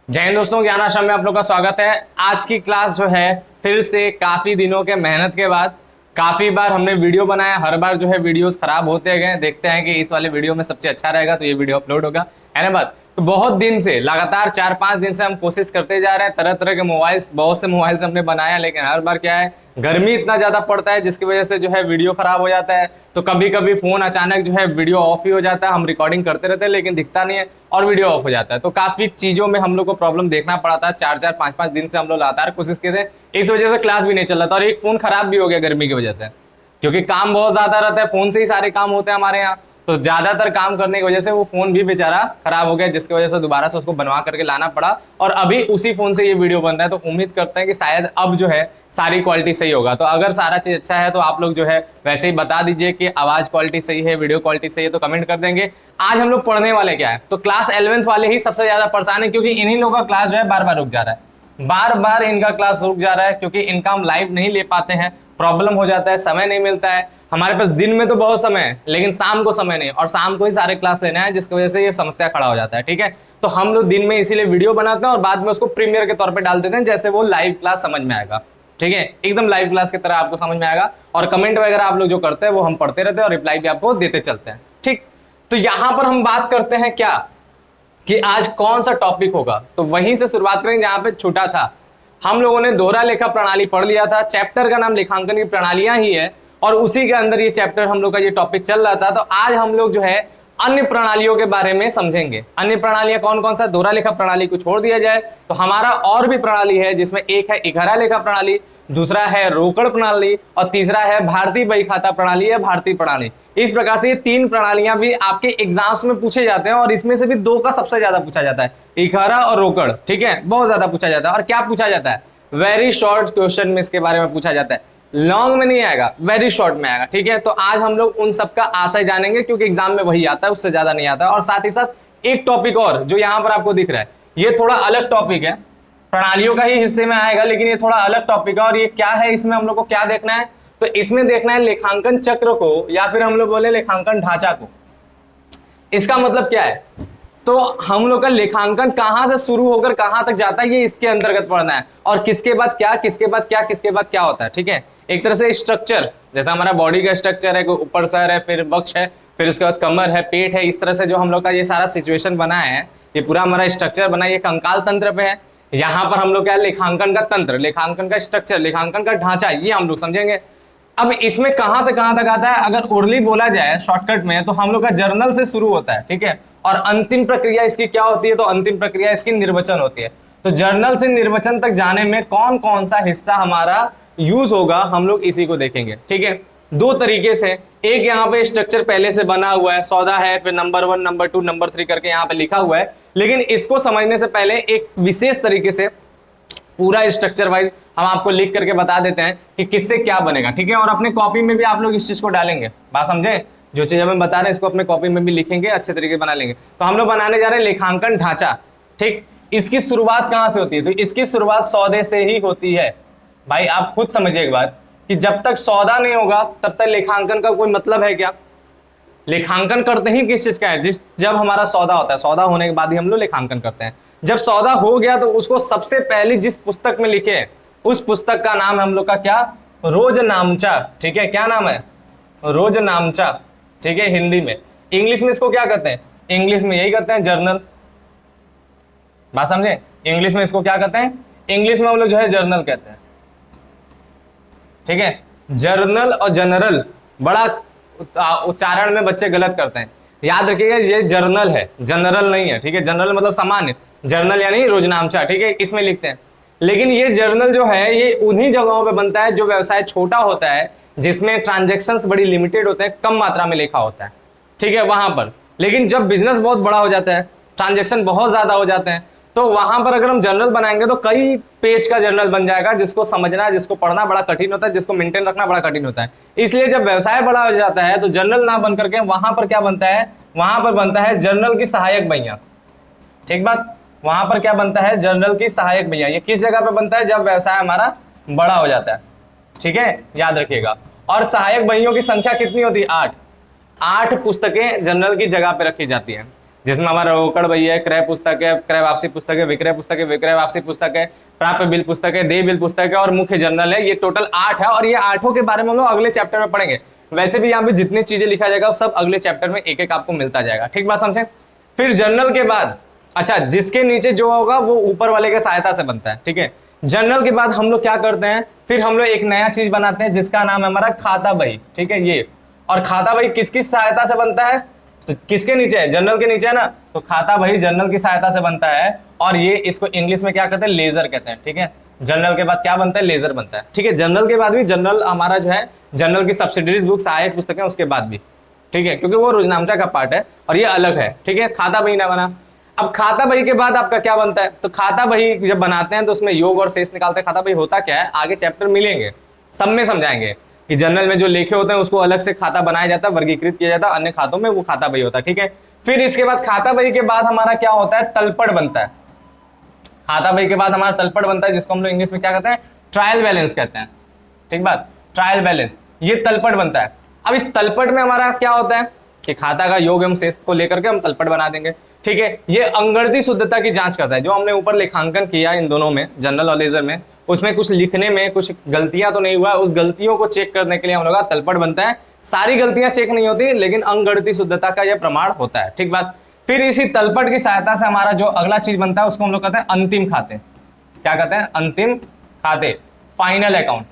जय हिंद दोस्तों, ज्ञान आश्रम में आप लोग का स्वागत है। आज की क्लास जो है फिर से काफी दिनों के मेहनत के बाद काफी बार हमने वीडियो बनाया। हर बार जो है वीडियोस खराब होते गए। देखते हैं कि इस वाले वीडियो में सबसे अच्छा रहेगा तो ये वीडियो अपलोड होगा, है ना बात। तो बहुत दिन से लगातार 4-5 दिन से हम कोशिश करते जा रहे हैं। तरह तरह के मोबाइल्स, बहुत से मोबाइल्स हमने बनाया, लेकिन हर बार क्या है, गर्मी इतना ज्यादा पड़ता है जिसकी वजह से जो है वीडियो खराब हो जाता है। तो कभी कभी फोन अचानक जो है वीडियो ऑफ ही हो जाता है। हम रिकॉर्डिंग करते रहते हैं लेकिन दिखता नहीं है और वीडियो ऑफ हो जाता है। तो काफी चीजों में हम लोग को प्रॉब्लम देखना पड़ा था। 4-4, 5-5 दिन से हम लोग लगातार कोशिश किए थे। इस वजह से क्लास भी नहीं चल रहा था और एक फोन खराब भी हो गया गर्मी की वजह से, क्योंकि काम बहुत ज्यादा रहता है। फोन से ही सारे काम होते हैं हमारे यहाँ, तो ज्यादातर काम करने की वजह से वो फोन भी बेचारा खराब हो गया, जिसकी वजह से दोबारा से उसको बनवा करके लाना पड़ा। और अभी उसी फोन से ये वीडियो बन रहा है, तो उम्मीद करते हैं कि शायद अब जो है सारी क्वालिटी सही होगा। तो अगर सारा चीज अच्छा है तो आप लोग जो है वैसे ही बता दीजिए कि आवाज क्वालिटी सही है, वीडियो क्वालिटी सही है, तो कमेंट कर देंगे। आज हम लोग पढ़ने वाले क्या है, तो क्लास 11th वाले ही सबसे ज्यादा परेशान है, क्योंकि इन्हीं लोगों का क्लास जो है बार बार रुक जा रहा है। बार बार इनका क्लास रुक जा रहा है क्योंकि इनका हम लाइव नहीं ले पाते हैं। प्रॉब्लम हो जाता है, समय नहीं मिलता है हमारे पास। दिन में तो बहुत समय है लेकिन शाम को समय नहीं, और शाम को ही सारे क्लास लेना है, जिसकी वजह से ये समस्या खड़ा हो जाता है। ठीक है, तो हम लोग दिन में इसीलिए वीडियो बनाते हैं और बाद में उसको प्रीमियर के तौर पे डाल देते हैं, जैसे वो लाइव क्लास समझ में आएगा। ठीक है, एकदम लाइव क्लास की तरह आपको समझ में आएगा। और कमेंट वगैरह आप लोग जो करते हैं वो हम पढ़ते रहते हैं और रिप्लाई भी आपको देते चलते हैं। ठीक, तो यहां पर हम बात करते हैं क्या कि आज कौन सा टॉपिक होगा, तो वहीं से शुरुआत करेंगे जहां पे छूटा था। हम लोगों ने दोहरा लेखा प्रणाली पढ़ लिया था। चैप्टर का नाम लेखांकन की प्रणालियां ही है और उसी के अंदर ये चैप्टर हम लोग का ये टॉपिक चल रहा था। तो आज हम लोग जो है अन्य प्रणालियों के बारे में समझेंगे। अन्य प्रणालियां कौन कौन सा, दोहरा लेखा प्रणाली को छोड़ दिया जाए तो हमारा और भी प्रणाली है, जिसमें एक है इकहरा लेखा प्रणाली, दूसरा है रोकड़ प्रणाली और तीसरा है भारतीय बही खाता प्रणाली या भारतीय प्रणाली। इस प्रकार से ये 3 प्रणालियां भी आपके एग्जाम्स में पूछे जाते हैं और इसमें से भी 2 का सबसे ज्यादा पूछा जाता है, इकहरा और रोकड़। ठीक है, बहुत ज्यादा पूछा जाता है। और क्या पूछा जाता है, वेरी शॉर्ट क्वेश्चन में इसके बारे में पूछा जाता है। लॉन्ग में नहीं आएगा, वेरी शॉर्ट में आएगा। ठीक है, तो आज हम लोग उन सब का आशय जानेंगे क्योंकि एग्जाम में वही आता है, उससे ज्यादा नहीं आता है। और साथ ही साथ एक टॉपिक और जो यहाँ पर आपको दिख रहा है, ये थोड़ा अलग टॉपिक है, प्रणालियों का ही हिस्से में आएगा लेकिन ये थोड़ा अलग टॉपिक है। और ये क्या है, इसमें हम लोग को क्या देखना है, तो इसमें देखना है लेखांकन चक्र को, या फिर हम लोग बोले लेखांकन ढांचा को। इसका मतलब क्या है, तो हम लोग का लेखांकन कहां से शुरू होकर कहां तक जाता है, ये इसके अंतर्गत पढ़ना है। और किसके बाद क्या, किसके बाद क्या, किसके बाद क्या होता है। ठीक है, एक तरह से स्ट्रक्चर, जैसा हमारा बॉडी का स्ट्रक्चर है, ऊपर सर है, फिर वक्ष है, फिर उसके बाद कमर है, पेट है। इस तरह से जो हम लोग का ये सारा सिचुएशन बना है, ये पूरा हमारा स्ट्रक्चर बना है, ये कंकाल तंत्र पे है। यहाँ पर हम लोग क्या है, लेखांकन का तंत्र, लेखांकन का स्ट्रक्चर, लेखांकन का ढांचा, ये हम लोग समझेंगे। अब इसमें कहां से कहां तक आता है, अगर उर्ली बोला जाए शॉर्टकट में, तो हम लोग का जर्नल से शुरू होता है। ठीक है, और अंतिम प्रक्रिया इसकी क्या होती है, तो अंतिम प्रक्रिया इसकी निर्वचन होती है। तो जर्नल से निर्वचन तक जाने में कौन कौन सा हिस्सा हमारा यूज होगा, हम लोग इसी को देखेंगे। ठीक है, 2 तरीके से, एक यहाँ पे स्ट्रक्चर पहले से बना हुआ है, सौदा है, फिर नंबर 1, नंबर 2, नंबर 3 करके यहाँ पे लिखा हुआ है। लेकिन इसको समझने से पहले एक विशेष तरीके से पूरा स्ट्रक्चर वाइज हम आपको लिख करके बता देते हैं कि किससे क्या बनेगा। ठीक है, और अपने कॉपी में भी आप लोग इस चीज को डालेंगे, बात समझे। जो चीज हमें बता रहे हैं इसको अपने कॉपी में भी लिखेंगे, अच्छे तरीके बना लेंगे। तो हम लोग बनाने जा रहे हैं लेखांकन ढांचा। ठीक, इसकी शुरुआत कहां से होती है, तो इसकी शुरुआत सौदे से ही होती है। भाई आप खुद समझिए एक बात कि जब तक सौदा नहीं होगा तब तक लेखांकन का कोई मतलब है क्या। लेखांकन करते ही किस चीज का है, जब हमारा सौदा होता है, सौदा होने के बाद ही हम लोग लेखांकन करते हैं। जब सौदा हो गया तो उसको सबसे पहले जिस पुस्तक में लिखे, उस पुस्तक का नाम है हम लोग का क्या, रोजनामचा। ठीक है, क्या नाम है, रोजनामचा। ठीक है, हिंदी में। इंग्लिश में इसको क्या कहते हैं, इंग्लिश में यही कहते हैं जर्नल। बात समझे, इंग्लिश में इसको क्या कहते हैं, इंग्लिश में हम लोग जो है जर्नल कहते हैं। ठीक है, जर्नल और जनरल बड़ा उच्चारण में बच्चे गलत करते हैं। याद रखिएगा ये जर्नल है, जनरल नहीं है। ठीक है, जनरल मतलब सामान्य, जर्नल यानी रोजनामचा। ठीक है, इसमें लिखते हैं। लेकिन ये जर्नल जो है ये उन्हीं जगहों पे बनता है जो व्यवसाय छोटा होता है, जिसमें ट्रांजैक्शंस बड़ी लिमिटेड होते हैं, कम मात्रा में लिखा होता है। ठीक है, वहां पर। लेकिन जब बिजनेस बहुत बड़ा हो जाता है, ट्रांजैक्शन बहुत ज्यादा हो जाते हैं, तो वहां पर अगर हम जर्नल बनाएंगे तो कई पेज का जर्नल बन जाएगा, जिसको समझना, जिसको पढ़ना बड़ा कठिन होता है, जिसको मेंटेन रखना बड़ा कठिन होता है। इसलिए जब व्यवसाय बड़ा हो जाता है तो जर्नल ना बन करके वहां पर क्या बनता है, वहां पर बनता है जर्नल की सहायक बहियां। ठीक बात, वहां पर क्या बनता है, जर्नल की सहायक बहियां। ये किस जगह पे बनता है, जब व्यवसाय हमारा बड़ा हो जाता है। ठीक है, याद रखिएगा। और सहायक बहियों की संख्या कितनी होती है, 8 पुस्तकें जर्नल की जगह पे रखी जाती है। जिसमें हमारा रोकड़ बही है, क्रय पुस्तक है, क्रय वापसी पुस्तक है, विक्रय पुस्तक है, विक्रय वापसी पुस्तक है, प्राप्य बिल पुस्तक है, देय बिल पुस्तक है और मुख्य जर्नल है। ये टोटल 8 है और ये 8 के बारे में हम लोग अगले चैप्टर में पढ़ेंगे। वैसे भी यहाँ पे जितनी चीजें लिखा जाएगा सब अगले चैप्टर में एक एक आपको मिलता जाएगा। ठीक बात समझे। फिर जर्नल के बाद, अच्छा, जिसके नीचे जो होगा वो ऊपर वाले के सहायता से बनता है। ठीक है, जर्नल के बाद हम लोग क्या करते हैं, फिर हम लोग एक नया चीज बनाते हैं जिसका नाम है हमारा खाता बही। ठीक है, ये और खाता बही किस किस सहायता से बनता है, तो किसके नीचे है, जर्नल के नीचे है ना, तो खाता बही जर्नल की सहायता से बनता है और ये इसको इंग्लिश में क्या कहते हैं, लेजर कहते हैं। ठीक है, जर्नल के बाद क्या बनता है, लेजर बनता है। ठीक है, जर्नल के बाद भी जर्नल हमारा जो है, जर्नल की सब्सिडरीज बुक सहायक पुस्तकें उसके बाद भी। ठीक है, क्योंकि वो रोजनामचा का पार्ट है और ये अलग है। ठीक है, खाता बही ना बना। अब खाता बही के बाद आपका क्या बनता है, तो खाता बही जब बनाते हैं तो उसमें योग और शेष निकालते हैं। खाता बही होता क्या है, आगे चैप्टर मिलेंगे सब में समझाएंगे कि जर्नल में जो लेखे होते हैं उसको अलग से खाता बनाया जाता है, वर्गीकृत किया जाता है, अन्य खातों में वो खाता बही होता है। ठीक है, फिर इसके बाद खाता बही के बाद हमारा क्या होता है, तलपट बनता है। खाता बही के बाद हमारा तलपट बनता है जिसको हम लोग इंग्लिश में क्या कहते हैं, ट्रायल बैलेंस कहते हैं। ठीक बात, ट्रायल बैलेंस, ये तलपट बनता है। अब इस तलपट में हमारा क्या होता है कि खाता का योग एवं शेष को लेकर के हम तलपट बना देंगे। ठीक है, ये अंगणितीय शुद्धता की जांच करता है। जो हमने ऊपर लेखांकन किया इन दोनों में, जर्नल और लेजर में, उसमें कुछ लिखने में कुछ गलतियां तो नहीं हुआ, उस गलतियों को चेक करने के लिए हम लोग का तलपट बनता है। सारी गलतियां चेक नहीं होती लेकिन अंगणितीय शुद्धता का यह प्रमाण होता है। ठीक बात, फिर इसी तलपट की सहायता से हमारा जो अगला चीज बनता है उसको हम लोग कहते हैं अंतिम खाते। क्या कहते हैं, अंतिम खाते, फाइनल अकाउंट।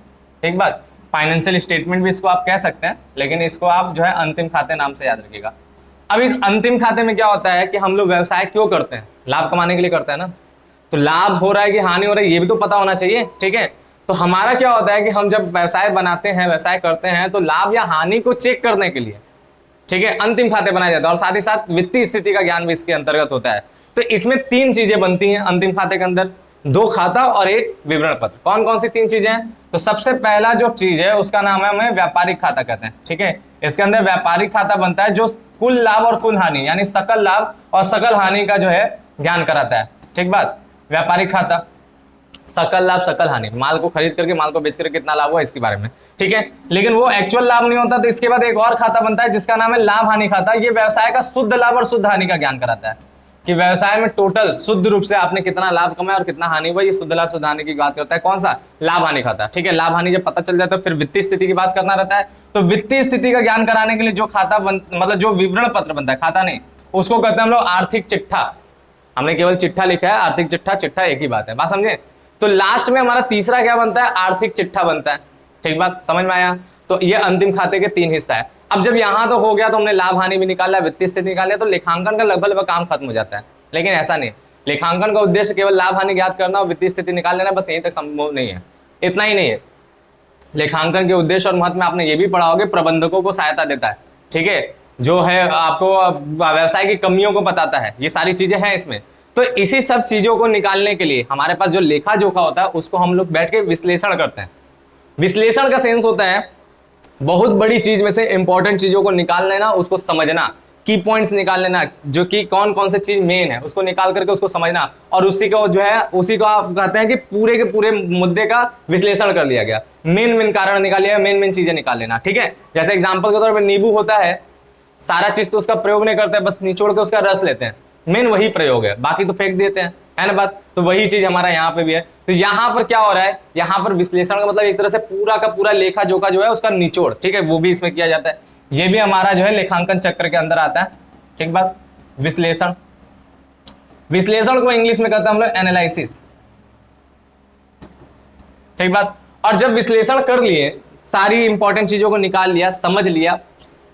ठीक बात, फाइनेंशियल स्टेटमेंट भी इसको आप कह सकते हैं, लेकिन इसको आप जो है अंतिम खाते नाम से याद रखिएगा। अब इस अंतिम खाते में क्या होता है कि हम लोग व्यवसाय क्यों करते हैं, लाभ कमाने के लिए करते हैं ना, तो लाभ हो रहा है कि हानि हो रहा है ये भी तो पता होना चाहिए। ठीक है, तो हमारा क्या होता है कि हम जब व्यवसाय बनाते हैं, व्यवसाय करते हैं, तो लाभ या हानि को चेक करने के लिए, ठीक है, अंतिम खाते बनाए जाते हैं और साथ ही साथ वित्तीय स्थिति का ज्ञान भी इसके अंतर्गत होता है। तो इसमें 3 चीजें बनती हैं अंतिम खाते के अंदर, 2 खाता और 1 विवरण पत्र। कौन कौन सी 3 चीजें हैं, तो सबसे पहला जो चीज है उसका नाम है, हमें व्यापारिक खाता कहते हैं। ठीक है, इसके अंदर व्यापारिक खाता बनता है जो कुल लाभ और कुल हानि यानी सकल लाभ और सकल हानि का जो है ज्ञान कराता है। ठीक बात, व्यापारिक खाता, सकल लाभ सकल हानि, माल को खरीद करके माल को बेच करके कितना लाभ हुआ इसके बारे में। ठीक है, लेकिन वो एक्चुअल लाभ नहीं होता, तो इसके बाद एक और खाता बनता है जिसका नाम है लाभ हानि खाता। ये व्यवसाय का शुद्ध लाभ और शुद्ध हानि का ज्ञान कराता है कि व्यवसाय में टोटल शुद्ध रूप से आपने कितना लाभ कमाया और कितना हानि हुआ, ये शुद्ध लाभ शुद्ध हानि की बात करता है। कौन सा, लाभ हानि खाता। ठीक है, लाभ हानि जब पता चल जाता है फिर वित्तीय स्थिति की बात करना रहता है। तो वित्तीय स्थिति का ज्ञान कराने के लिए जो खाता मतलब जो विवरण पत्र बनता है, खाता नहीं, उसको कहते हैं हम लोग आर्थिक चिट्ठा। हमने केवल चिट्ठा लिखा है, आर्थिक चिट्ठा, चिट्ठा एक ही बात है, बात समझे। तो लास्ट में हमारा तीसरा क्या बनता है, आर्थिक चिट्ठा बनता है। ठीक बात, समझ में आया। तो ये अंतिम खाते के 3 हिस्सा है। अब जब यहां तो हो गया तो हमने लाभ हानि भी निकाला, वित्तीय स्थिति निकाल लिया, तो लेखांकन का लगभग काम खत्म हो जाता है। लेकिन ऐसा नहीं, लेखांकन का उद्देश्य केवल लाभ हानि ज्ञात करना और वित्तीय स्थिति निकाल लेना, बस यहीं तक संभव नहीं है, इतना ही नहीं है। लेखांकन के उद्देश्य और महत्व में आपने ये भी पढ़ा होगा, प्रबंधकों को सहायता देता है। ठीक है, जो है आपको व्यवसाय की कमियों को बताता है, ये सारी चीजें हैं इसमें। तो इसी सब चीजों को निकालने के लिए हमारे पास जो लेखा जोखा होता है उसको हम लोग बैठ के विश्लेषण करते हैं। विश्लेषण का सेंस होता है बहुत बड़ी चीज में से इंपॉर्टेंट चीजों को निकाल लेना, उसको समझना, की पॉइंट्स निकाल लेना, जो कि कौन कौन से चीज मेन है उसको निकाल करके उसको समझना, और उसी को जो है उसी को आप कहते हैं कि पूरे के पूरे मुद्दे का विश्लेषण कर लिया गया, मेन कारण निकाल लिया, मेन चीजें निकाल लेना। ठीक है, जैसे एग्जाम्पल के तौर पर नींबू होता है, सारा चीज तो उसका प्रयोग नहीं करते, बस निचोड़ के उसका रस लेते हैं, मेन वही प्रयोग है, बाकी तो फेंक देते हैं, है ना बात। तो वही चीज हमारा यहाँ पे भी है। तो यहाँ पर क्या हो रहा है, यहाँ पर विश्लेषण का मतलब एक तरह से पूरा का पूरा लेखा जोखा जो है उसका निचोड़, ठीक है, वो भी इसमें किया जाता है। ये भी हमारा जो है लेखांकन चक्र के अंदर आता है। ठीक बात, विश्लेषण, विश्लेषण को इंग्लिश में कहते हैं हम लोग एनालिसिस। ठीक बात, और जब विश्लेषण कर लिए, सारी इंपॉर्टेंट चीजों को निकाल लिया, समझ लिया,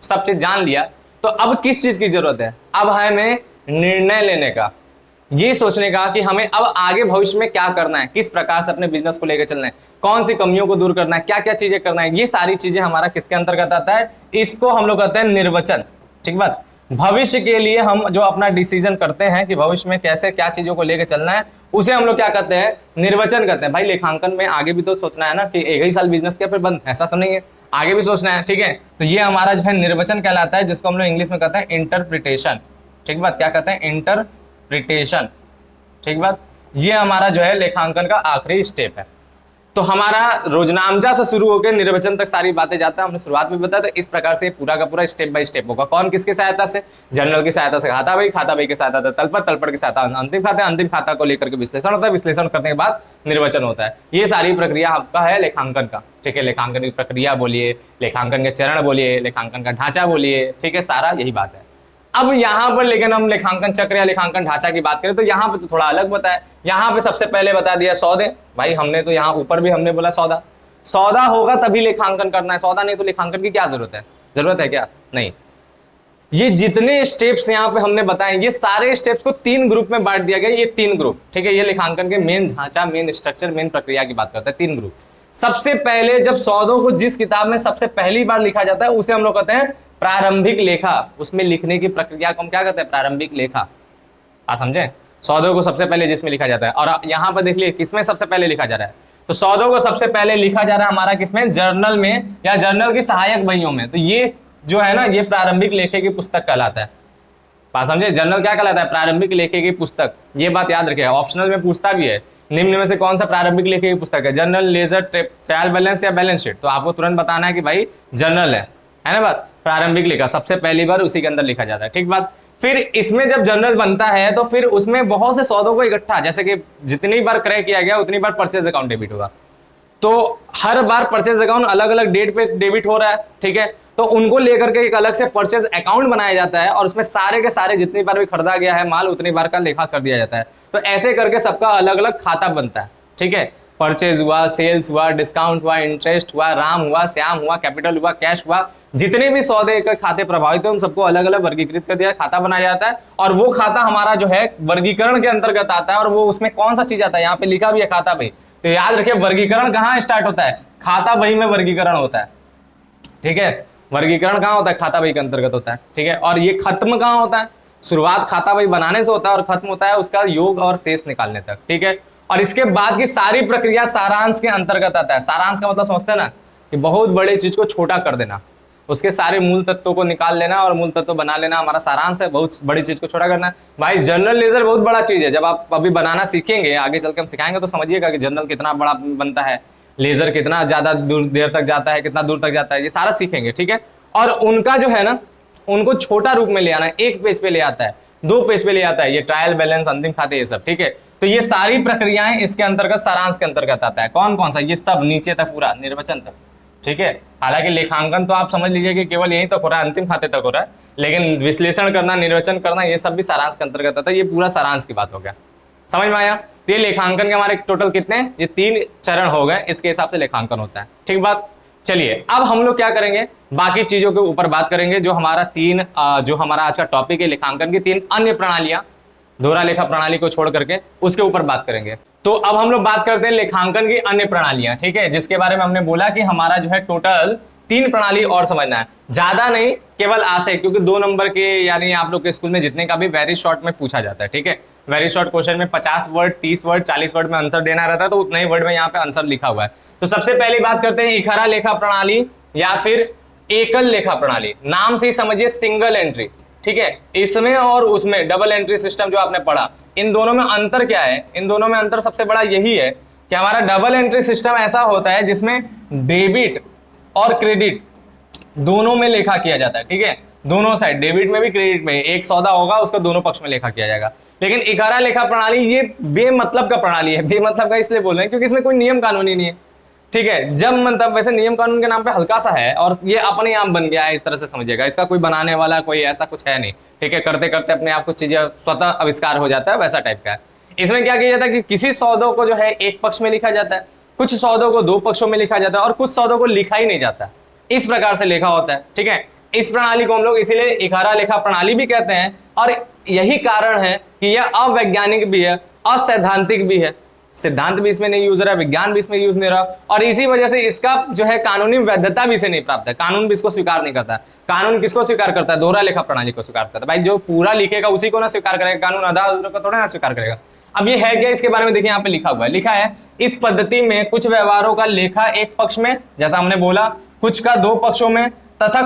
सब चीज जान लिया, तो अब किस चीज की जरूरत है, अब हमें निर्णय लेने का, ये सोचने का कि हमें अब आगे भविष्य में क्या करना है, किस प्रकार से अपने बिजनेस को लेकर चलना है, कौन सी कमियों को दूर करना है, क्या क्या चीजें करना है, ये सारी चीजें हमारा किसके अंतर्गत आता है, इसको हम लोग कहते हैं निर्वचन। ठीक बात, भविष्य के लिए हम जो अपना डिसीजन करते हैं कि भविष्य में कैसे क्या चीजों को लेकर चलना है, उसे हम लोग क्या कहते हैं, निर्वचन कहते हैं। भाई लेखांकन में आगे भी तो सोचना है ना कि एक ही साल बिजनेस किया फिर बंद, ऐसा तो नहीं है, आगे भी सोचना है। ठीक है, तो ये हमारा जो है निर्वचन कहलाता है, जिसको हम लोग इंग्लिश में कहते हैं इंटरप्रिटेशन। ठीक बात, क्या कहते हैं, इंटरप्रिटेशन। ठीक बात, ये हमारा जो है लेखांकन का आखिरी स्टेप है। तो हमारा रोजनामचा से शुरू होकर निर्वचन तक सारी बातें जाता है, हमने शुरुआत में बताया। तो इस प्रकार से पूरा का पूरा स्टेप बाय स्टेप होगा। कौन किसकी सहायता से? जनरल की सहायता से खाता बही की सहायता से तलपट, तलपट की सहायता अंतिम खाता को लेकर के विश्लेषण होता है, विश्लेषण करने के बाद निर्वचन होता है। ये सारी प्रक्रिया आपका है लेखांकन का, ठीक है। लेखांकन की प्रक्रिया बोलिए, लेखांकन के चरण बोलिए, लेखांकन का ढांचा बोलिए, ठीक है, सारा यही बात है। अब यहाँ पर लेकिन हम लेखांकन चक्र या लेखांकन ढांचा की बात करें तो यहाँ पे तो थोड़ा अलग बताया। यहाँ पे सबसे पहले बता दिया सौदे। भाई हमने तो यहाँ ऊपर भी हमने बोला सौदा, सौदा होगा तभी लेखांकन करना है, सौदा नहीं तो लेखांकन की क्या जरूरत है? जरूरत है क्या? नहीं। ये जितने स्टेप्स यहाँ पे हमने बताए, ये सारे स्टेप्स को 3 ग्रुप में बांट दिया गया। ये 3 ग्रुप, ठीक है। ये लेखांकन के मेन ढांचा, मेन स्ट्रक्चर, मेन प्रक्रिया की बात करते हैं। 3 ग्रुप। सबसे पहले जब सौदों को जिस किताब में सबसे पहली बार लिखा जाता है उसे हम लोग कहते हैं प्रारंभिक लेखा। उसमें लिखने की प्रक्रिया को हम क्या कहते हैं? प्रारंभिक लेखा। आप समझे? सौदों को सबसे पहले जिसमें लिखा जाता है। और यहाँ पर देख लिए किसमें सबसे पहले लिखा जा रहा है? तो सौदों को सबसे पहले लिखा जा रहा है हमारा किसमें? जर्नल में या जर्नल की सहायक बहियों में। तो ये जो है ना, ये प्रारंभिक लेखे की पुस्तक कहलाता है। बात समझे? जर्नल क्या कहलाता है? प्रारंभिक लेखे की पुस्तक। ये बात याद रखिएगा, ऑप्शनल में पूछता भी है, निम्न में से कौन सा प्रारंभिक लेखे की पुस्तक है? जर्नल, लेजर, ट्रायल बैलेंस या बैलेंस शीट? तो आपको तुरंत बताना है कि भाई जर्नल है ना बात। प्रारंभिक लेखा सबसे पहली बार उसी के अंदर लिखा जाता है, ठीक बात। फिर इसमें जब जर्नल बनता है तो फिर उसमें बहुत से सौदों को इकट्ठा, जैसे कि जितनी बार क्रय किया गया उतनी बार परचेज अकाउंट डेबिट होगा। तो हर बार परचेज अकाउंट अलग अलग डेट पे डेबिट हो रहा है, ठीक है। तो उनको लेकर के एक अलग से परचेज अकाउंट बनाया जाता है और उसमें सारे के सारे जितनी बार भी खरीदा गया है माल उतनी बार का लेखा कर दिया जाता है। तो ऐसे करके सबका अलग अलग खाता बनता है, ठीक है। परचेज हुआ, सेल्स हुआ, डिस्काउंट हुआ, इंटरेस्ट हुआ, राम हुआ, श्याम हुआ, कैपिटल हुआ, कैश हुआ, जितने भी सौदे के खाते प्रभावित है उन सबको अलग अलग वर्गीकृत कर दिया, खाता बनाया जाता है। और वो खाता हमारा जो है वर्गीकरण के अंतर्गत आता है। और वो उसमें कौन सा चीज आता है? यहाँ पे लिखा भी है खाता बही। तो याद रखिए वर्गीकरण कहाँ स्टार्ट होता है? खाता बही में वर्गीकरण होता है, ठीक है। वर्गीकरण कहाँ होता है? खाता बही के अंतर्गत होता है, ठीक है। और ये खत्म कहाँ होता है? शुरुआत खाता बही बनाने से होता है और खत्म होता है उसका योग और शेष निकालने तक, ठीक है। और इसके बाद की सारी प्रक्रिया सारांश के अंतर्गत आता है। सारांश का मतलब समझते हैं ना, कि बहुत बड़ी चीज को छोटा कर देना, उसके सारे मूल तत्वों को निकाल लेना और मूल तत्व बना लेना हमारा सारांश है। बहुत बड़ी चीज को छोटा करना है। भाई जर्नल लेजर बहुत बड़ा चीज है। जब आप अभी बनाना सीखेंगे, आगे चल के हम सिखाएंगे तो समझिएगा कि जर्नल कितना बड़ा बनता है, लेजर कितना ज्यादा देर तक जाता है, कितना दूर तक जाता है, ये सारा सीखेंगे, ठीक है। और उनका जो है ना, उनको छोटा रूप में ले आना है। 1 पेज पे ले आता है, 2 पेज पे ले आता है, ये ट्रायल बैलेंस, अंतिम खाते, ये सब, ठीक है। तो ये सारी प्रक्रियाएं इसके अंतर्गत सारांश के अंतर्गत आता है। कौन कौन सा? ये सब नीचे तक पूरा निर्वचन तक, ठीक है। हालांकि लेखांकन तो आप समझ लीजिए कि केवल यहीं तक हो रहा है, अंतिम खाते तक हो रहा है, लेकिन विश्लेषण करना, निर्वचन करना, ये सब भी सारांश के अंतर्गत आता है। ये पूरा सारांश की बात हो गया, समझ में आया? तो ये लेखांकन के हमारे टोटल कितने? ये 3 चरण हो गए, इसके हिसाब से लेखांकन होता है, ठीक बात। चलिए अब हम लोग क्या करेंगे, बाकी चीजों के ऊपर बात करेंगे। जो हमारा जो हमारा आज का टॉपिक है लेखांकन की 3 अन्य प्रणालियां, दोहरा लेखा प्रणाली को छोड़ करके उसके ऊपर बात करेंगे। तो अब हम लोग बात करते हैं लेखांकन की अन्य प्रणालियां, ठीक है, जिसके बारे में हमने बोला कि हमारा जो है टोटल 3 प्रणाली और समझना है, ज्यादा नहीं, केवल आशय, क्योंकि 2 नंबर के यानी आप लोग के स्कूल में जितने का भी वेरी शॉर्ट में पूछा जाता है, ठीक है। वेरी शॉर्ट क्वेश्चन में 50 वर्ड, 30 वर्ड, 40 वर्ड में आंसर देना रहता है, तो उतने ही वर्ड में यहाँ पे आंसर लिखा हुआ है। तो सबसे पहले बात करते हैं इकहरा लेखा प्रणाली या फिर एकल लेखा प्रणाली। नाम से ही समझिए सिंगल एंट्री, ठीक है। इसमें और उसमें डबल एंट्री सिस्टम जो आपने पढ़ा, इन दोनों में अंतर क्या है? इन दोनों में अंतर सबसे बड़ा यही है कि हमारा डबल एंट्री सिस्टम ऐसा होता है जिसमें डेबिट और क्रेडिट दोनों में लेखा किया जाता है, ठीक है। दोनों साइड, डेबिट में भी क्रेडिट में, एक सौदा होगा उसका दोनों पक्ष में लेखा किया जाएगा। लेकिन इकहरा लेखा प्रणाली ये बेमतलब का प्रणाली है। बेमतलब का इसलिए बोल रहे हैं क्योंकि इसमें कोई नियम कानून ही नहीं है, ठीक है। जब मतलब वैसे नियम कानून के नाम पे हल्का सा है और ये अपने आप बन गया है, इस तरह से समझिएगा। इसका कोई बनाने वाला कोई ऐसा कुछ है नहीं, ठीक है। करते करते अपने आप कुछ चीजें स्वतः आविष्कार हो जाता है, वैसा टाइप का है। इसमें क्या किया जाता है कि किसी सौदों को जो है एक पक्ष में लिखा जाता है, कुछ सौदों को 2 पक्षों में लिखा जाता है और कुछ सौदों को लिखा ही नहीं जाता। इस प्रकार से लेखा होता है, ठीक है। इस प्रणाली को हम लोग इसीलिए इकहरा लेखा प्रणाली भी कहते हैं और यही कारण है कि यह अवैज्ञानिक भी है, असैद्धांतिक भी है। सिद्धांत भी इसमें नहीं यूज रहा है, विज्ञान भी इसमें यूज नहीं रहा, और इसी वजह से इसका जो है कानूनी वैधता भी इसे नहीं प्राप्त है। कानून भी इसको स्वीकार नहीं करता है। कानून किसको स्वीकार करता है? दोहरा लेखा प्रणाली को स्वीकार करता है। भाई जो पूरा लिखेगा उसी को ना स्वीकार करेगा, कानून आधा अधूरा को थोड़ा ना स्वीकार करेगा। अब ये है क्या, इसके बारे में देखिए, यहाँ पे लिखा हुआ है, लिखा है इस पद्धति में कुछ व्यवहारों का लेखा एक पक्ष में, जैसा हमने बोला, कुछ का 2 पक्षों में तथा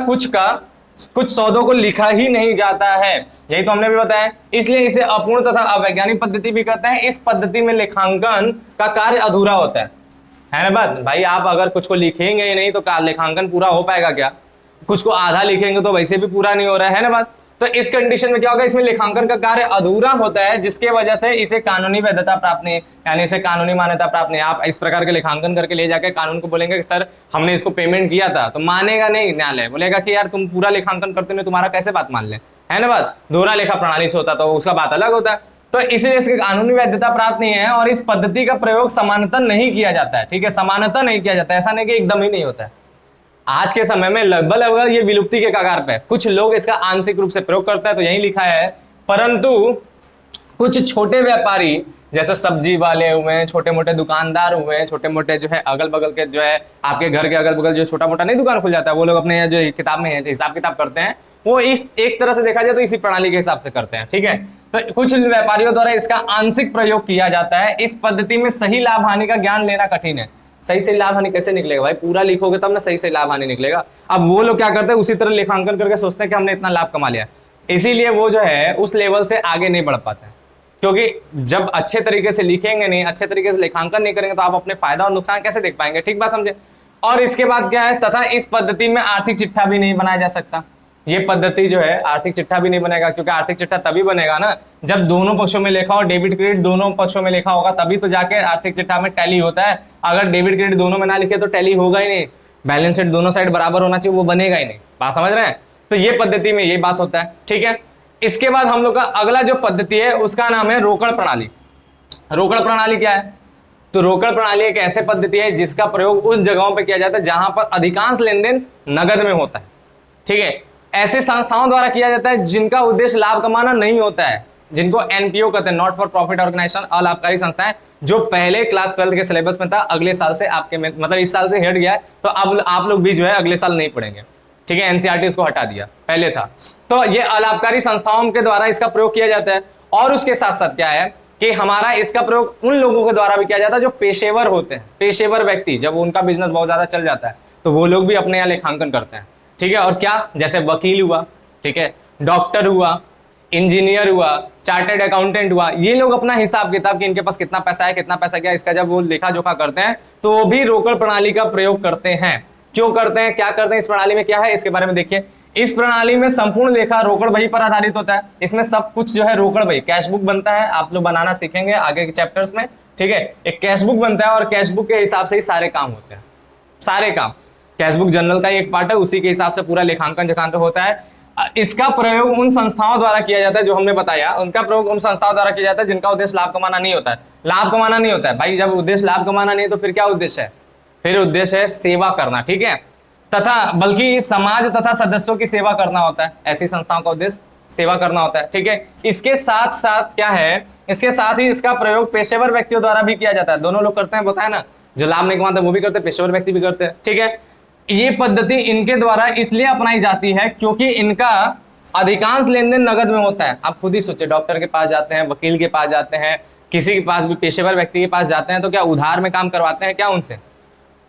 कुछ सौदों को लिखा ही नहीं जाता है। यही तो हमने भी बताया, इसलिए इसे अपूर्ण तथा अवैज्ञानिक पद्धति भी कहते हैं। इस पद्धति में लेखांकन का कार्य अधूरा होता है। है ना बात भाई। आप अगर कुछ को लिखेंगे ही नहीं तो लेखांकन पूरा हो पाएगा क्या? कुछ को आधा लिखेंगे तो वैसे भी पूरा नहीं हो रहा है ना बात। तो इस कंडीशन में क्या होगा, इसमें लेखांकन का कार्य अधूरा होता है, जिसके वजह से इसे कानूनी वैधता प्राप्त नहीं, यानी इसे कानूनी मान्यता प्राप्त नहीं। आप इस प्रकार के लेखांकन करके ले जाके कानून को बोलेंगे कि सर हमने इसको पेमेंट किया था, तो मानेगा नहीं न्यायालय, बोलेगा कि यार तुम पूरा लेखांकन करते नहीं, तुम्हारा कैसे बात मान ले, है ना बात। दोहरा लेखा प्रणाली से होता तो उसका बात अलग होता है। तो इसलिए इसकी कानूनी वैधता प्राप्त नहीं है और इस पद्धति का प्रयोग समानतः नहीं किया जाता है। ठीक है, समानतः नहीं किया जाता है, ऐसा नहीं कि एकदम ही नहीं होता है। आज के समय में लगभग ये विलुप्ति के कगार पे। कुछ लोग इसका आंशिक रूप से प्रयोग करते हैं, तो यही लिखा है, परंतु कुछ छोटे व्यापारी जैसे सब्जी वाले हुए, छोटे मोटे दुकानदार हुए, छोटे मोटे जो है अगल बगल के जो है आपके घर के अगल बगल जो छोटा मोटा नहीं दुकान खुल जाता है, वो लोग अपने जो किताब में हिसाब किताब करते हैं, वो इस एक तरह से देखा जाए तो इसी प्रणाली के हिसाब से करते हैं। ठीक है, तो कुछ व्यापारियों द्वारा इसका आंशिक प्रयोग किया जाता है। इस पद्धति में सही लाभ हानि का ज्ञान लेना कठिन है। सही से लाभ हानि कैसे निकलेगा भाई? पूरा लिखोगे तब ना सही से लाभ हानि निकलेगा। अब वो लोग क्या करते हैं, उसी तरह लेखांकन करके सोचते हैं कि हमने इतना लाभ कमा लिया, इसीलिए वो जो है उस लेवल से आगे नहीं बढ़ पाते हैं। क्योंकि जब अच्छे तरीके से लिखेंगे नहीं, अच्छे तरीके से लेखांकन नहीं करेंगे, तो आप अपने फायदा और नुकसान कैसे देख पाएंगे? ठीक बात समझे। और इसके बाद क्या है, तथा इस पद्धति में आर्थिक चिट्ठा भी नहीं बनाया जा सकता। ये पद्धति जो है आर्थिक चिट्ठा भी नहीं बनेगा, क्योंकि आर्थिक चिट्ठा तभी बनेगा ना जब दोनों पक्षों में लेखा हो, डेबिट क्रेडिट दोनों पक्षों में लेखा होगा, तभी तो जाके आर्थिक चिट्ठा में टैली होता है। अगर डेबिट क्रेडिट दोनों में ना लिखे तो टैली होगा ही नहीं, बैलेंस शीट दोनों साइड बराबर होना चाहिए, वो बनेगा ही नहीं। बात समझ रहे हैं? तो ये पद्धति में ये बात होता है। ठीक है, इसके बाद हम लोग का अगला जो पद्धति है उसका नाम है रोकड़ प्रणाली। रोकड़ प्रणाली क्या है? तो रोकड़ प्रणाली एक ऐसे पद्धति है जिसका प्रयोग उस जगहों पर किया जाता है जहां पर अधिकांश लेन देन नगद में होता है। ठीक है, ऐसे संस्थाओं द्वारा किया जाता है जिनका उद्देश्य लाभ कमाना नहीं होता है, जिनको एनपीओ कहते हैं, नॉट फॉर प्रॉफिट ऑर्गेनाइजेशन, अलाभकारी संस्थाएं, जो पहले क्लास 12 के सिलेबस में था, अगले साल से आपके में मतलब इस साल से हट गया है, तो अब आप लोग भी जो है अगले साल नहीं पढ़ेंगे। ठीक है, एनसीईआरटी उसको हटा दिया, पहले था। तो ये अलाभकारी संस्थाओं के द्वारा इसका प्रयोग किया जाता है। और उसके साथ साथ क्या है कि हमारा इसका प्रयोग उन लोगों के द्वारा भी किया जाता है जो पेशेवर होते हैं। पेशेवर व्यक्ति जब उनका बिजनेस बहुत ज्यादा चल जाता है तो वो लोग भी अपने यहाँ लेखांकन करते हैं। ठीक है, और क्या, जैसे वकील हुआ, ठीक है, डॉक्टर हुआ, इंजीनियर हुआ, चार्टर्ड अकाउंटेंट हुआ, ये लोग अपना हिसाब किताब कि इनके पास कितना पैसा है, कितना पैसा क्या, इसका जब वो लेखा जोखा करते हैं तो वो भी रोकड़ प्रणाली का प्रयोग करते हैं। क्यों करते हैं, क्या करते हैं, इस प्रणाली में क्या है, इसके बारे में देखिए। इस प्रणाली में संपूर्ण लेखा रोकड़ बही पर आधारित होता है। इसमें सब कुछ जो है रोकड़ बही, कैश बुक बनता है, आप लोग बनाना सीखेंगे आगे के चैप्टर्स में। ठीक है, एक कैश बुक बनता है और कैश बुक के हिसाब से ही सारे काम होते हैं, सारे काम। कैश बुक जनरल का एक पार्ट है, उसी के हिसाब से पूरा लेखांकन जोखांकन होता है। इसका प्रयोग उन संस्थाओं द्वारा किया जाता है जो हमने बताया, उनका प्रयोग उन संस्थाओं द्वारा किया जाता है जिनका उद्देश्य लाभ कमाना नहीं होता है। लाभ कमाना नहीं होता है भाई, जब उद्देश्य लाभ कमाना नहीं तो फिर क्या उद्देश्य है? फिर उद्देश्य है सेवा करना। ठीक है, तथा बल्कि समाज तथा सदस्यों की सेवा करना होता है। ऐसी संस्थाओं का उद्देश्य सेवा करना होता है। ठीक है, इसके साथ साथ क्या है, इसके साथ ही इसका प्रयोग पेशेवर व्यक्तियों द्वारा भी किया जाता है। दोनों लोग करते हैं, बताया ना, जो लाभ नहीं कमाते वो भी करते हैं, पेशेवर व्यक्ति भी करते हैं। ठीक है, ये पद्धति इनके द्वारा इसलिए अपनाई जाती है क्योंकि इनका अधिकांश लेन देन नगद में होता है। आप खुद ही सोचिए, डॉक्टर के पास जाते हैं, वकील के पास जाते हैं, किसी के पास भी पेशेवर व्यक्ति के पास जाते हैं तो क्या उधार में काम करवाते हैं क्या उनसे?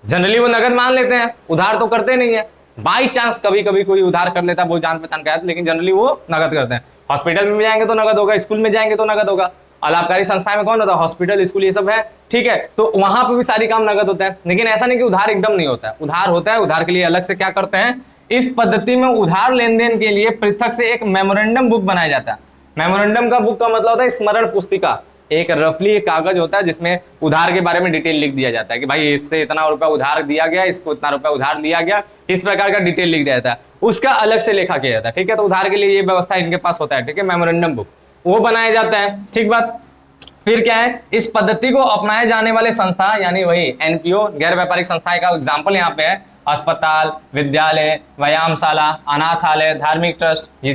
जनरली वो नगद मान लेते हैं, उधार तो करते नहीं है। बाई चांस कभी कभी कोई उधार कर लेता है, वो जान पहचान का है, लेकिन जनरली वो नगद करते हैं। हॉस्पिटल में जाएंगे तो नगद होगा, स्कूल में जाएंगे तो नगद होगा। अलाभकारी संस्थाएं में कौन होता है? हॉस्पिटल, स्कूल, ये सब है। ठीक है, तो वहां पर भी सारी काम नगद होता है। लेकिन ऐसा नहीं कि उधार एकदम नहीं होता है, उधार होता है। उधार के लिए अलग से क्या करते हैं, इस पद्धति में उधार लेन देन के लिए पृथक से एक मेमोरेंडम बुक बनाया जाता है। मेमोरेंडम का बुक का मतलब होता है स्मरण पुस्तिका। एक रफली एक कागज होता है जिसमें उधार के बारे में डिटेल लिख दिया जाता है कि भाई इससे इतना रुपया उधार दिया गया, इसको इतना रुपया उधार दिया गया, इस प्रकार का डिटेल लिख दिया जाता है। उसका अलग से लेखा किया जाता है। ठीक है, तो उधार के लिए ये व्यवस्था इनके पास होता है। ठीक है, मेमोरेंडम बुक वो बनाया जाता है। ठीक बात। फिर क्या है, इस पद्धति को अपनाए जाने वाले संस्था यानी वही एनपीओ, गैर व्यापारिक संस्थाएं का एग्जाम्पल यहाँ पे है अस्पताल, विद्यालय, व्यायामशाला, अनाथालय, धार्मिक ट्रस्ट, ये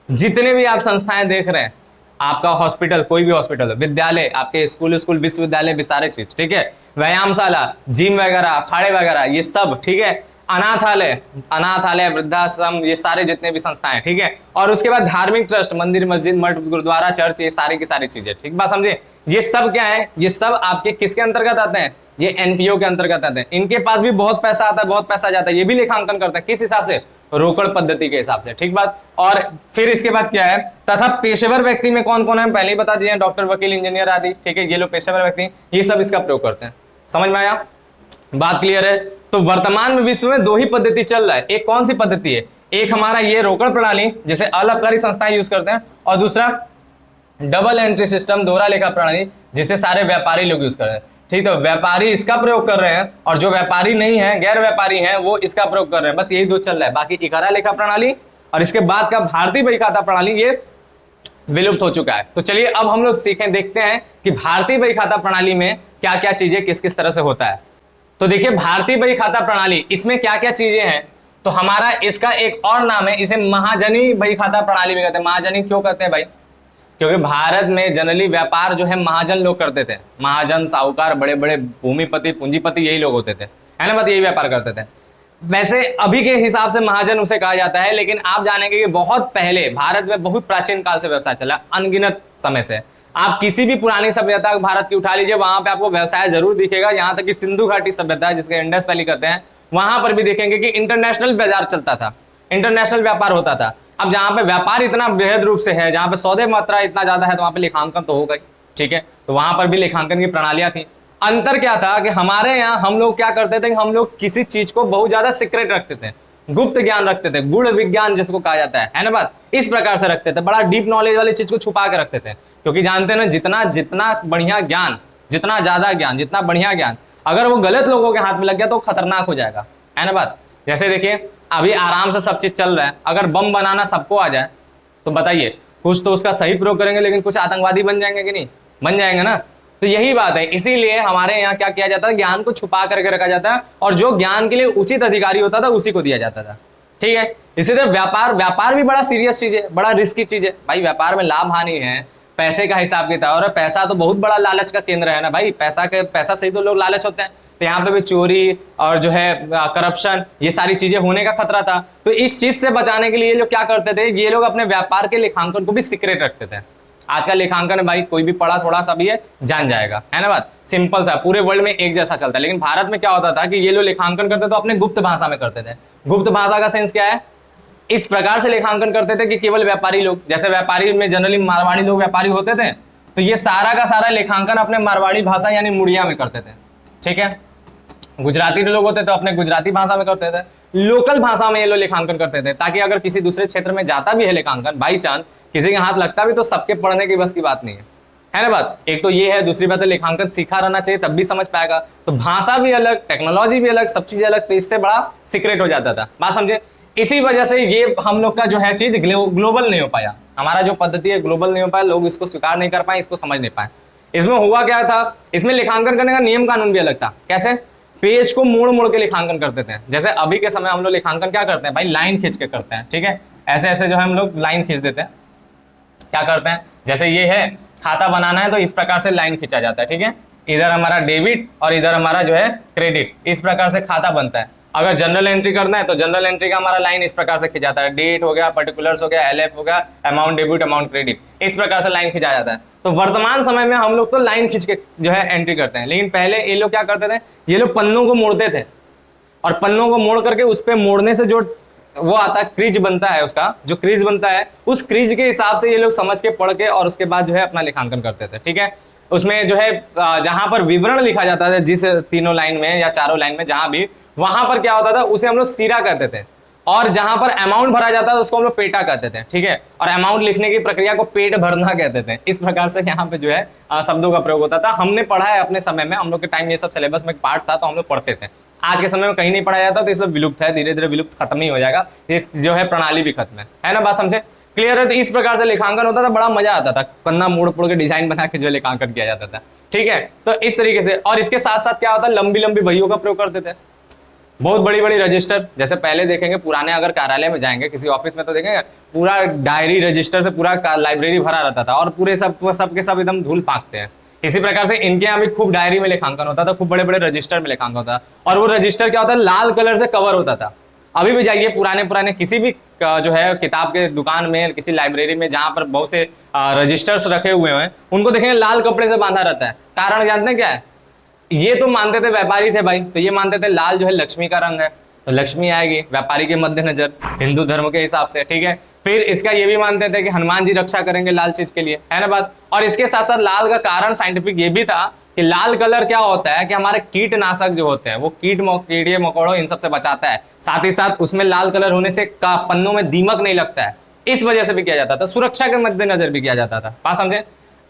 जितने भी आप संस्थाएं देख रहे हैं, आपका हॉस्पिटल, कोई भी हॉस्पिटल हो, विद्यालय, आपके स्कूल विश्वविद्यालय भी सारे चीज। ठीक है, व्यायामशाला, जिम वगैरह, अखाड़े वगैरह, ये सब। ठीक है, अनाथालय, वृद्धाश्रम, ये सारे जितने भी संस्थाएं। ठीक है, और उसके बाद धार्मिक ट्रस्ट, मंदिर, मस्जिद, मठ, गुरुद्वारा, चर्च, ये सारी की सारी चीजें। ठीक बात समझे। ये सब क्या है, ये सब आपके किसके अंतर्गत आते हैं? ये एनपीओ के अंतर्गत आते हैं। इनके पास भी बहुत पैसा आता है, बहुत पैसा जाता है, ये भी लेखांकन करते हैं। किस हिसाब से? रोकड़ पद्धति के हिसाब से। ठीक बात। और फिर इसके बाद क्या है, तथा पेशेवर व्यक्ति में कौन कौन है, पहले ही बता दिए, डॉक्टर, वकील, इंजीनियर आदि। ठीक है, ये लोग पेशेवर व्यक्ति, ये सब इसका प्रयोग करते हैं। समझ में आया? बात क्लियर है? तो वर्तमान में विश्व में दो ही पद्धति चल रहा है। एक कौन सी पद्धति है? एक हमारा ये रोकड़ प्रणाली जिसे अलाभकारी संस्थाएं यूज करते हैं, और दूसरा डबल एंट्री सिस्टम, दोहरा लेखा प्रणाली, जिसे सारे व्यापारी लोग यूज कर रहे हैं। ठीक है, व्यापारी इसका प्रयोग कर रहे हैं और जो व्यापारी नहीं है, गैर व्यापारी हैं, वो इसका प्रयोग कर रहे हैं। बस यही दो चल रहा है। बाकी इकारा लेखा प्रणाली और इसके बाद का भारतीय बही खाता प्रणाली ये विलुप्त हो चुका है। तो चलिए अब हम लोग सीखें, देखते हैं कि भारतीय बही खाता प्रणाली में क्या क्या चीजें किस किस तरह से होता है। तो देखिए भारतीय बही खाता प्रणाली, इसमें क्या क्या चीजें हैं। तो हमारा इसका एक और नाम है, इसे महाजनी बही खाता प्रणाली भी कहते हैं। महाजनी क्यों कहते हैं भाई? क्योंकि भारत में जनरली व्यापार जो है महाजन लोग करते थे। महाजन, साहूकार, बड़े बड़े भूमिपति, पूंजीपति, यही लोग होते थे, है ना बात? यही व्यापार करते थे। वैसे अभी के हिसाब से महाजन उसे कहा जाता है, लेकिन आप जानेंगे कि बहुत पहले भारत में बहुत प्राचीन काल से व्यवसाय चला, अनगिनत समय से। आप किसी भी पुरानी सभ्यता भारत की उठा लीजिए, वहां पे आपको व्यवसाय जरूर दिखेगा। यहाँ तक कि सिंधु घाटी सभ्यता जिसके इंडस वैली कहते हैं, वहां पर भी देखेंगे कि इंटरनेशनल बाजार चलता था, इंटरनेशनल व्यापार होता था। अब जहां पे व्यापार इतना बृहद रूप से है, जहां पे सौदे मात्रा इतना ज्यादा है, तो वहां पे लेखांकन तो होगा ही। ठीक है, तो वहां पर भी लेखांकन की प्रणालियां थी। अंतर क्या था कि हमारे यहाँ हम लोग क्या करते थे कि हम लोग किसी चीज को बहुत ज्यादा सीक्रेट रखते थे, गुप्त ज्ञान रखते थे, गुण विज्ञान जिसको कहा जाता है ना बात? इस प्रकार से रखते थे, बड़ा डीप नॉलेज वाली चीज को छुपा के रखते थे। क्योंकि जानते हैं ना, जितना जितना बढ़िया ज्ञान, जितना ज्यादा ज्ञान, जितना बढ़िया ज्ञान, अगर वो गलत लोगों के हाथ में लग गया तो खतरनाक हो जाएगा, है ना बात? जैसे देखिए अभी आराम से सब चीज चल रहा है, अगर बम बनाना सबको आ जाए तो बताइए, कुछ तो उसका सही प्रयोग करेंगे, लेकिन कुछ आतंकवादी बन जाएंगे कि नहीं? बन जाएंगे ना। तो यही बात है, इसीलिए हमारे यहाँ क्या किया जाता है, ज्ञान को छुपा करके रखा जाता है, और जो ज्ञान के लिए उचित अधिकारी होता था उसी को दिया जाता था। ठीक है, इसी तरह व्यापार भी बड़ा सीरियस चीज है, बड़ा रिस्की चीज है भाई। व्यापार में लाभ हानि है, पैसे का हिसाब किताब, और पैसा तो बहुत बड़ा लालच का केंद्र है ना भाई। पैसा से ही तो लोग लालच होते हैं। तो यहाँ पे भी चोरी और जो है करप्शन, ये सारी चीजें होने का खतरा था। तो इस चीज से बचाने के लिए ये लोग क्या करते थे, ये लोग अपने व्यापार के लेखांकन को भी सीक्रेट रखते थे। आज का लेखांकन है भाई, कोई भी पढ़ा थोड़ा सा भी है जान जाएगा, है ना बात? सिंपल सा, पूरे वर्ल्ड में एक जैसा चलता है। लेकिन भारत में क्या होता था कि ये लोग लेखांकन करते तो अपने गुप्त भाषा में करते थे। गुप्त भाषा का सेंस क्या है? इस प्रकार से लेखांकन करते थे कि केवल व्यापारी लोग, जैसे व्यापारी में जनरली मारवाड़ी लोग व्यापारी होते थे, तो ये सारा का सारा लेखांकन अपने मारवाड़ी भाषा यानी मुड़िया में करते थे। ठीक है, गुजराती लोग होते थे अपने गुजराती भाषा में करते थे, लोकल भाषा में ये लोग लेखांकन करते थे, ताकि अगर किसी दूसरे क्षेत्र में जाता भी है लेखांकन, बाई चांस किसी के हाथ लगता भी, तो सबके पढ़ने की बस की बात नहीं है ना बात? एक तो ये है, दूसरी बात है लेखांकन सीखा रहना चाहिए, तब भी समझ पाएगा। तो भाषा भी अलग, टेक्नोलॉजी भी अलग, सब चीजें अलग, तो इससे बड़ा सीक्रेट हो जाता था। बात समझे? इसी वजह से ये हम लोग का जो है चीज ग्लोबल नहीं हो पाया, हमारा जो पद्धति है ग्लोबल नहीं हो पाया, लोग इसको स्वीकार नहीं कर पाए, इसको समझ नहीं पाए। इसमें हुआ क्या था, इसमें लेखांकन करने का नियम कानून भी अलग था। कैसे? पेज को मोड़ मोड़ के लेखांकन करते थे। जैसे अभी के समय हम लोग लेखांकन क्या करते हैं भाई, लाइन खींच के करते हैं। ठीक है, ऐसे ऐसे जो है हम लोग लाइन खींच देते हैं। क्या करते हैं, जैसे ये है खाता बनाना है तो इस प्रकार से लाइन खींचा जाता है। ठीक है, इधर हमारा डेबिट और इधर हमारा जो है क्रेडिट, इस प्रकार से खाता बनता है। अगर जनरल एंट्री करना है तो जनरल एंट्री का हमारा लाइन इस प्रकार से खिंचाता है, डेट हो गया, पर्टिकुलर्स हो गया, एलएफ हो गया, अमाउंट डेबिट, अमाउंट क्रेडिट, इस प्रकार से लाइन खिंचा जाता है। तो वर्तमान समय में हम लोग तो लाइन खींच के जो है एंट्री करते हैं, लेकिन पहले ये लोग क्या करते थे, ये लोग पन्नों को मोड़ते थे, और पन्नों को मोड़ करके उस पर मोड़ने से जो वो आता है क्रीज बनता है, उसका जो क्रीज बनता है, उस क्रीज के हिसाब से ये लोग समझ के पढ़ के और उसके बाद जो है अपना लेखांकन करते थे। ठीक है, उसमें जो है जहां पर विवरण लिखा जाता था, जिस तीनों लाइन में या चारों लाइन में जहां भी, वहां पर क्या होता था, उसे हम लोग सीरा कहते थे। और जहां पर अमाउंट भरा जाता था उसको हम लोग पेटा कहते थे। ठीक है, और अमाउंट लिखने की प्रक्रिया को पेट भरना कहते थे। इस प्रकार से यहाँ पे जो है शब्दों का प्रयोग होता था। हमने पढ़ा है अपने समय में, हम लोग के टाइम ये सब सिलेबस में पार्ट था, तो हम लोग पढ़ते थे। आज के समय में कहीं नहीं पढ़ाया जाता, तो इसलिए विलुप्त है, धीरे धीरे विलुप्त खत्म ही हो जाएगा, इस जो है प्रणाली भी खत्म है ना बात समझे? क्लियर है? तो इस प्रकार से लेखांकन होता था, बड़ा मजा आता था, पन्ना मोड़ पोड़ के डिजाइन बना के जो लेखांकन किया जाता था। ठीक है, तो इस तरीके से। और इसके साथ साथ क्या होता है, लंबी लंबी बहियों का प्रयोग करते थे, बहुत बड़ी बड़ी रजिस्टर। जैसे पहले देखेंगे पुराने अगर कार्यालय में जाएंगे किसी ऑफिस में, तो देखेंगे पूरा डायरी रजिस्टर से पूरा लाइब्रेरी भरा रहता था, और पूरे सब के सब एकदम धूल फाँकते हैं। इसी प्रकार से इनके यहाँ भी खूब डायरी में लेखांकन होता था, खूब बड़े बड़े रजिस्टर में लेखांकन होता था। और वो रजिस्टर क्या होता है, लाल कलर से कवर होता था। अभी भी जाइए पुराने किसी भी जो है किताब के दुकान में, किसी लाइब्रेरी में, जहां पर बहुत से रजिस्टर्स रखे हुए हैं, उनको देखेंगे लाल कपड़े से बांधा रहता है। कारण जानते हैं क्या है? ये तो मानते थे, व्यापारी थे भाई, तो ये मानते थे लाल जो है लक्ष्मी का रंग है, तो लक्ष्मी आएगी, व्यापारी के मद्देनजर, हिंदू धर्म के हिसाब से। ठीक है, फिर इसका ये भी मानते थे कि हनुमान जी रक्षा करेंगे लाल चीज के लिए, है ना बात? और इसके साथ साथ लाल का कारण साइंटिफिक ये भी था कि लाल कलर क्या होता है कि हमारे कीटनाशक जो होते हैं वो कीड़े मकोड़ों इन सबसे बचाता है, साथ ही साथ उसमें लाल कलर होने से पन्नों में दीमक नहीं लगता है, इस वजह से भी किया जाता था, सुरक्षा के मद्देनजर भी किया जाता था। बात समझे?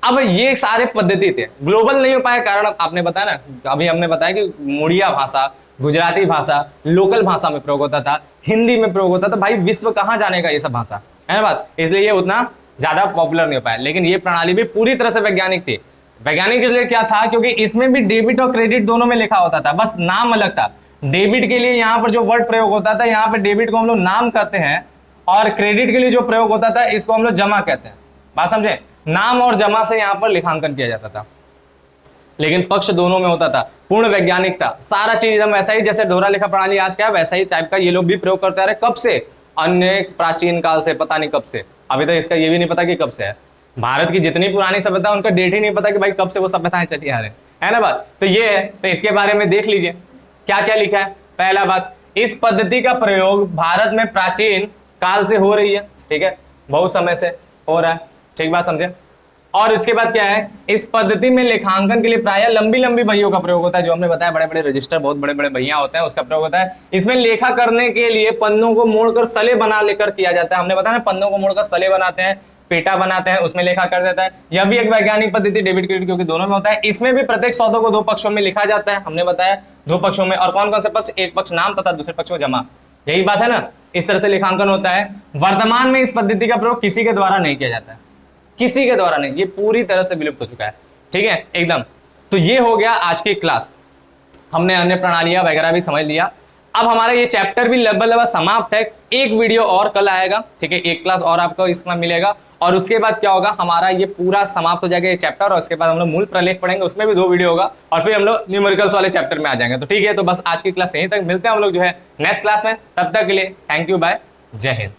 अब ये सारे पद्धति थे, ग्लोबल नहीं हो पाया कारण आपने बताया ना, अभी हमने बताया कि मुड़िया भाषा, गुजराती भाषा लोकल भाषा में प्रयोग होता था, हिंदी में प्रयोग होता था। भाई विश्व कहाँ जानेगा ये सब भाषा, है ना बात? इसलिए ये उतना ज्यादा पॉपुलर नहीं हो पाया। लेकिन ये प्रणाली भी पूरी तरह से वैज्ञानिक थी। वैज्ञानिक इसलिए क्या था क्योंकि इसमें भी डेबिट और क्रेडिट दोनों में लिखा होता था, बस नाम अलग था। डेबिट के लिए यहाँ पर जो वर्ड प्रयोग होता था, यहाँ पर डेबिट को हम लोग नाम कहते हैं, और क्रेडिट के लिए जो प्रयोग होता था इसको हम लोग जमा कहते हैं। बात समझे? नाम और जमा से यहाँ पर लिखांकन किया जाता था, लेकिन पक्ष दोनों में होता था, पूर्ण वैज्ञानिक था, सारा चीज एकदम वैसा ही जैसे डोरा लेखा प्रणाली आज क्या है वैसा ही टाइप का ये लोग भी प्रयोग करते आ रहे। कब से? अन्य प्राचीन काल से, पता नहीं कब से, अभी तक इसका ये भी नहीं पता कि कब से है। भारत की जितनी पुरानी सभ्यता उनका डेट ही नहीं पता कि भाई कब से वो सभ्यताएं चली आ रहे हैं, है ना बात? तो ये है, तो इसके बारे में देख लीजिए क्या क्या लिखा है। पहला बात, इस पद्धति का प्रयोग भारत में प्राचीन काल से हो रही है, ठीक है, बहुत समय से हो रहा है, ठीक बात समझे? और इसके बाद क्या है, इस पद्धति में लेखांकन के लिए प्रायः लंबी लंबी बहियों का प्रयोग होता है, जो हमने बताया बड़े बड़े रजिस्टर, बहुत बड़े बड़े बहियां होते हैं, उसका प्रयोग होता है। इसमें लेखा करने के लिए पन्नों को मोड़कर सले बना लेकर किया जाता है। हमने बताया ना, पन्नों को मोड़कर सले बनाते हैं, पेटा बनाते हैं, उसमें लेखा कर देता है। यह भी एक वैज्ञानिक पद्धति, डेबिट क्रेडिट क्योंकि दोनों में होता है। इसमें भी प्रत्येक सौदों को दो पक्षों में लिखा जाता है, हमने बताया दो पक्षों में। और कौन कौन से पक्ष? एक पक्ष नाम तथा दूसरे पक्ष को जमा, यही बात है ना। इस तरह से लेखांकन होता है। वर्तमान में इस पद्धति का प्रयोग किसी के द्वारा नहीं किया जाता है, किसी के द्वारा नहीं, ये पूरी तरह से विलुप्त हो चुका है, ठीक है एकदम। तो ये हो गया आज की क्लास, हमने अन्य प्रणालियां वगैरह भी समझ लिया। अब हमारा ये चैप्टर भी लगभग समाप्त है। एक वीडियो और कल आएगा, ठीक है, एक क्लास और आपको इसमें मिलेगा, और उसके बाद क्या होगा, हमारा ये पूरा समाप्त हो जाएगा ये चैप्टर, और उसके बाद हम लोग मूल प्रलेख पढ़ेंगे, उसमें भी 2 वीडियो होगा, और फिर हम लोग न्यूमेरिकल्स वाले चैप्टर में आ जाएंगे। तो ठीक है, तो बस आज की क्लास यहीं तक, मिलते हैं हम लोग जो है नेक्स्ट क्लास में। तब तक के लिए थैंक यू, बाय, जय हिंद।